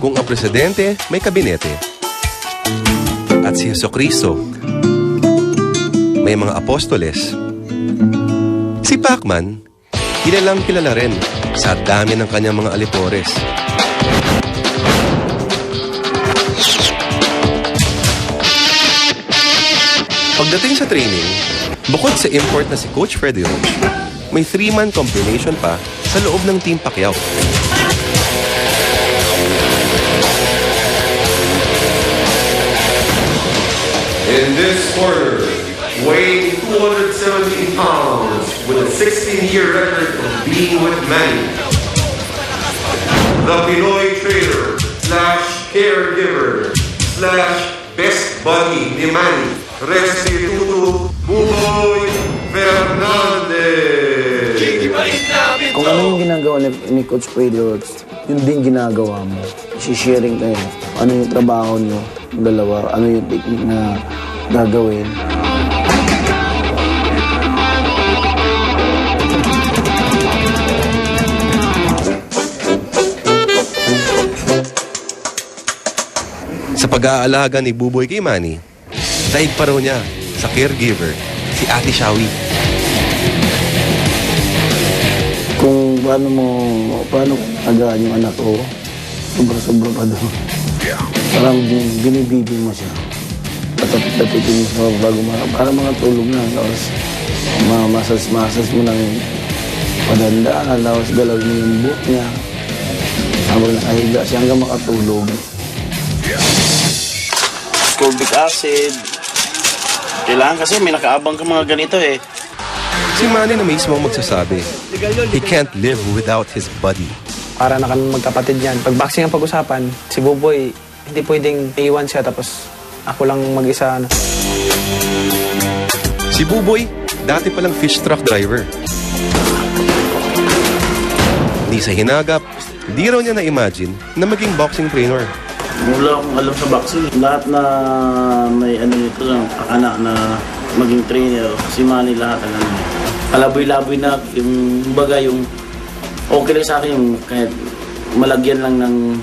Kung ang presidente may kabinete at si Jesucristo may mga apostoles, si Pacman kilalang kilala rin sa dami ng kanyang mga alipores. Pagdating sa training, bukod sa import na si Coach Freddy Roach, may 3-man combination pa sa loob ng Team Pacquiao. In this corner, weighing 217 pounds with a 16-year record of being with Manny, the Pinoy trainer / caregiver / best buddy ni Manny, Restituto Buboy Fernandez. Kung ano yung ginagawa ni Coach Freddy Roach, yun din ginagawa mo. I-sharing kayo. Ano yung trabaho nyo, dalawa, ano yung technique na gagawin. Sa pag-aalaga ni Buboy kay Manny, daig pa raw niya sa caregiver, si Ate Shawi. Kung paano agaan yung anak ko, sobra-sobra pa doon. Parang binibibig mo siya. Tapitin mo bago para mga tulog na. Tapos masas mo ng padandaan. Tapos galaw mo yung buhok niya. Habang nakahiga siya hanggang makatulog. Ascorbic acid. Kailangan kasi may nakaabang ka mga ganito eh. Si Manny na mismo magsasabi, he can't live without his buddy. Para na kami magkapatid yan. Pag boxing ang pag-usapan, si Buboy, hindi pwedeng iwan siya tapos ako lang mag-isa. Si Buboy, dati palang fish truck driver. Hindi sa hinagap, hindi raw niya na-imagine na maging boxing trainer. Wala akong alam sa boxing. Lahat na may ano nito lang, anak na maging trainer, si Manny lahat ang ano. Kalaboy-laboy na yung baga yung okay lang sa akin yung kahit malagyan lang ng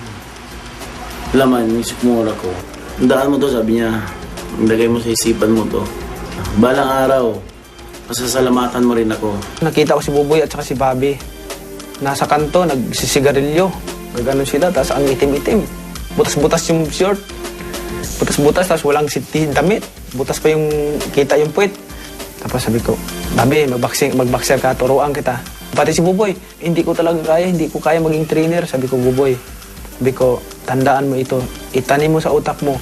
laman yung sikmura ko. Daan mo to, sabi niya. Ilagay mo sa isipan mo to. Balang araw, pasasalamatan mo rin ako. Nakita ko si Buboy at saka si Bobby. Nasa kanto, nagsisigarilyo. Gaganon sila, tapos ang itim-itim. Butas-butas yung short. Butas-butas, tapos walang damit. Butas pa yung, kita yung puwet. Tapos sabi ko, Bobby, mag-boxer ka, turuan kita. Pati si Buboy, hindi ko talaga kaya, hindi ko kaya maging trainer. Sabi ko, Buboy, sabi ko, tandaan mo ito, itanim mo sa utak mo,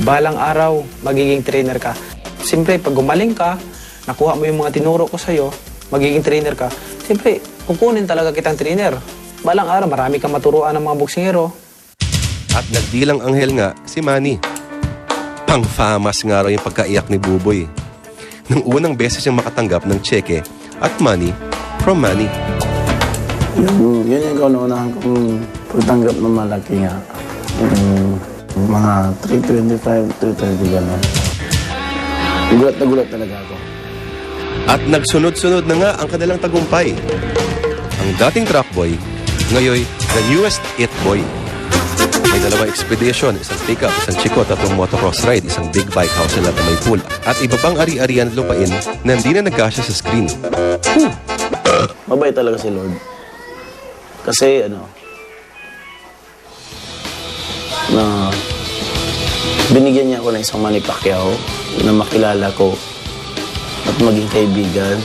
balang araw, magiging trainer ka. Siyempre, pag gumaling ka, nakuha mo yung mga tinuro ko sa'yo, magiging trainer ka, siyempre, kukunin talaga kitang trainer. Balang araw, marami kang maturuan ng mga boksingero. At nagdilang anghel nga si Manny. Pang-famas nga raw yung pagkaiyak ni Buboy. Nang unang beses siyang makatanggap ng cheque at money from Manny. Yun yung kauna-unahan kong pagtanggap ng malaki nga. Mga 325, 330 gano'n. Gulat na gulat talaga ako. At nagsunod-sunod na nga ang kanilang tagumpay. Ang dating truck boy, ngayon the newest it boy. May dalawang expedition, isang pick-up, isang chiko, tatlong motocross ride, isang big bike house na may pool, at iba pang ari-arian lupain na hindi na nagkasya sa screen. Mabait talaga si Lord. Kasi na binigyan niya ako ng isang Manny Pacquiao na makilala ko at maging kaibigan.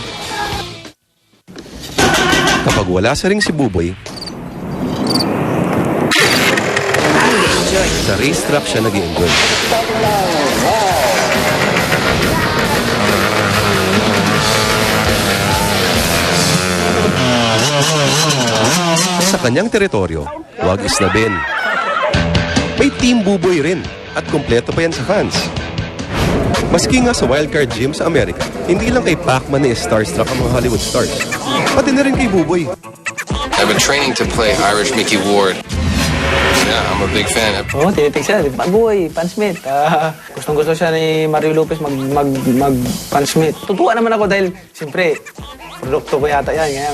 Kapag wala sa ring si Buboy, sa racetrack siya nag-i-enjoy. Sa kanyang teritoryo, huwag isnabin. May Team Buboy rin at kompleto pa yan sa fans. Maski nga sa wildcard gym sa Amerika, hindi lang kay Pacman na starstruck ang mga Hollywood stars. Pati na rin kay Buboy. I've been training to play Irish Mickey Ward. Yeah, I'm a big fan. Oo, tinitig siya. Buboy, Pansmith. Gustong-gusto siya ni Mario Lopez mag-Pansmith. Tutuwa naman ako dahil, siyempre, produkto ko yata yan. Kaya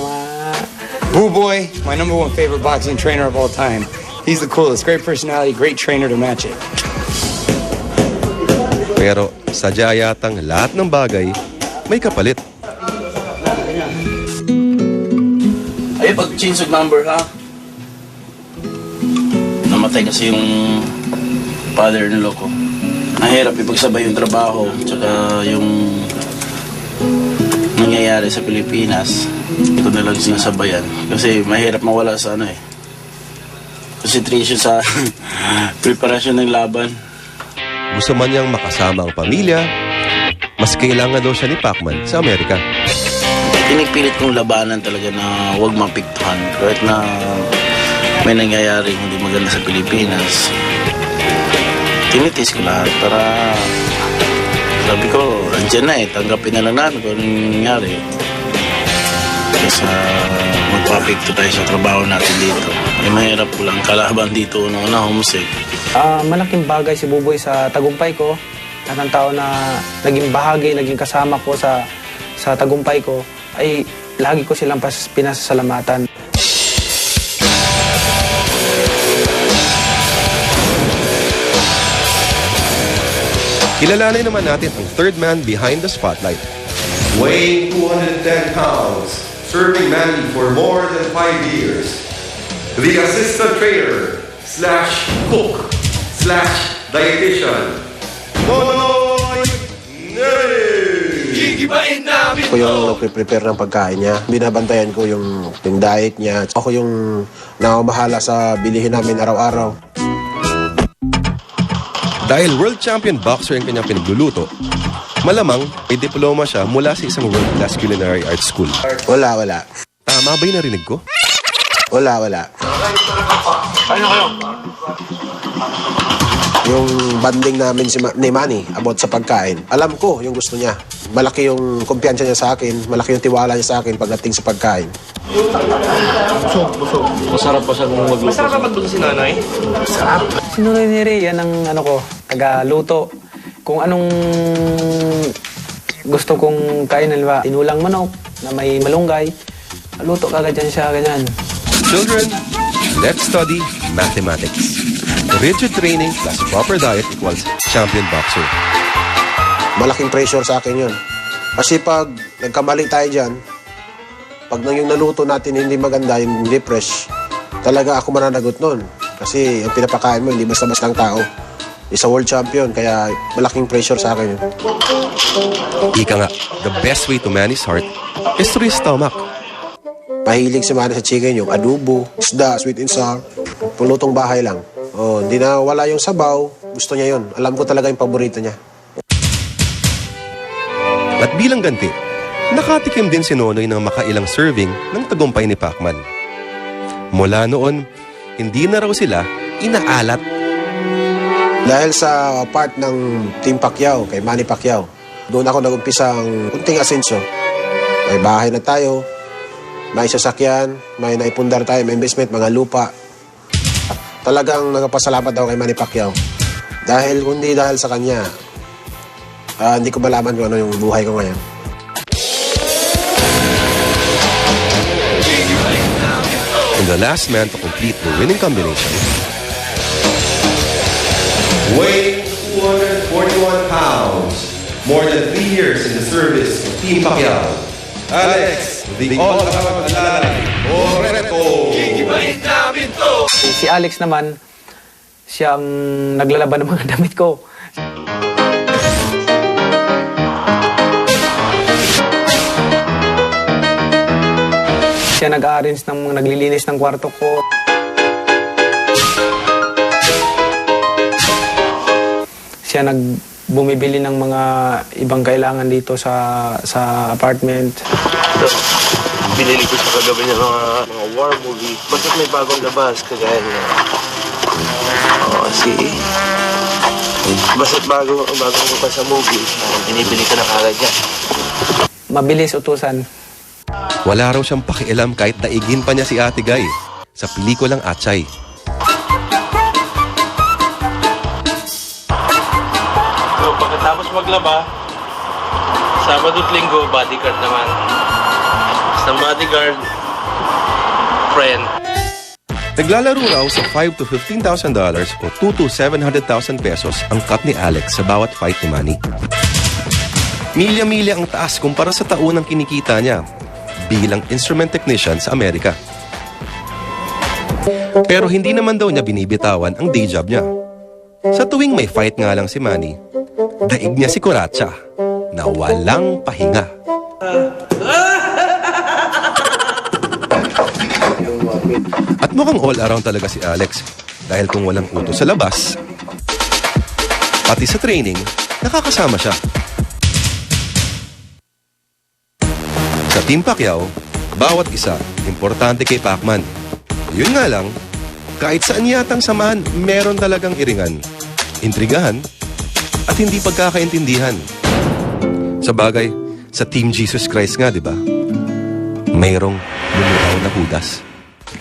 Buboy, my #1 favorite boxing trainer of all time. He's the coolest. Great personality, great trainer to match it. Pero sadya yatang lahat ng bagay may kapalit. Ay, pag change of number ha. Namatay kasi yung father-in-law ko. Nahirap ipagsabay yung trabaho tsaka yung nangyayari sa Pilipinas. Hindi ko na lang sinasabayan. Kasi mahirap mawala sa concentration sa preparasyon ng laban. Gusto man niyang makasama ang pamilya, mas kailangan daw siya ni Pacman sa Amerika. Pinipilit kong labanan talaga na huwag mapiktuhan. Kahit na may nangyayari hindi maganda sa Pilipinas. Tinitis ko lahat para sabi ko, andyan na tanggapin na lang natin kung anong nangyari. Kasi magpapikto tayo sa trabaho natin dito. Mahirap ko lang kalaban dito na homesick. Malaking bagay si Buboy sa tagumpay ko. At ang tao na naging bahagi, naging kasama ko sa tagumpay ko, ay lagi ko silang pinasasalamatan. Kilalanin naman natin ang third man behind the spotlight. Weighing 210 pounds, serving Manly for more than 5 years. The assistant trainer / cook / dietitian, Nonoy Neri! Ako yung nagpe-prepare ng pagkain niya. Binabantayan ko yung diet niya. Ako yung nakamahala sa bilihin namin araw-araw. Dahil world champion boxer ang kanyang pinagluluto, malamang may diploma siya mula sa isang world-class culinary arts school. Wala. Tama ba yung narinig ko? Wala. Yung banding namin ni Manny about sa pagkain, alam ko yung gusto niya. Malaki yung kumpiyansa niya sa akin, malaki yung tiwala niya sa akin pagdating sa pagkain. Masarap pa siya magluto. Masarap ba magluto si Nonoy? Si Nonoy Neri, yan ang taga-luto. Kung anong gusto kong kain, halimbawa, tinulang manok na may malunggay, luto kagad dyan siya, ganyan. Children, let's study mathematics. Rigid training plus proper diet equals champion boxer. Malaking pressure sa akin yun. Kasi pag nagkamali tayo dyan, pag yung naluto natin hindi maganda, yung hindi fresh, talaga ako mananagot nun. Kasi ang pinapakain mo, hindi basta-basta ng tao. Isa world champion, kaya malaking pressure sa akin yun. Ika nga, the best way to manage heart is through his stomach. Mahilig si Manny sa chicken, yung adobo, isda, sweet and sour. Pulutong bahay lang. Hindi na wala yung sabaw, gusto niya yun. Alam ko talaga yung paborito niya. At bilang ganti, nakatikim din si Nonoy ng makailang serving ng tagumpay ni Pacman. Mula noon, hindi na raw sila inaalat. Dahil sa part ng Team Pacquiao, kay Manny Pacquiao, doon ako nag-umpisang kunting asenso. May bahay na tayo, may sasakyan, may naipundar tayo, may investment, mga lupa. Talagang nagpasalamat ako kay Manny Pacquiao. Dahil kundi dahil sa kanya, hindi ko malaman kung ano yung buhay ko ngayon. And the last man to complete the winning combination, Weighing 241 pounds, more than 3 years in the service of Team Pacquiao, Alex, the all-around alive, Oreto! Si Alex naman, siya ang naglalaban ng mga damit ko. Siya nag-arrange naglilinis ng kwarto ko. Siya bumibili ng mga ibang kailangan dito sa apartment. Binili ko sa kagabi niya mga war movie. Bakit may bagong labas kagaya niya? Basta't bagong pa sa movie, binibili ko na kagad niya. Mabilis utusan. wala raw siyang pakialam kahit daigin pa niya si Ate Guy sa pelikulang Atchay. So, pagkatapos maglaba, Sabado at Linggo, bodyguard naman. Basta bodyguard, friend. Naglalaro raw sa $5,000 to $15,000 o $2,000 to $700,000 pesos ang cut ni Alex sa bawat fight ni Manny. Milya-milya ang taas kumpara sa taunang kinikita niya bilang instrument technician sa Amerika. Pero hindi naman daw niya binibitawan ang day job niya. Sa tuwing may fight nga lang si Manny, daig niya si Curatsa na walang pahinga. At mukhang all around talaga si Alex dahil kung walang utos sa labas, pati sa training, nakakasama siya. Sa Team Pacquiao, bawat isa importante kay Pacman. Yun nga lang, kahit saan yatang samahan, meron talagang iringan, intrigahan, at hindi pagkakaintindihan. Sa bagay, sa Team Jesus Christ nga, di ba? Mayroong bumitaw na Judas.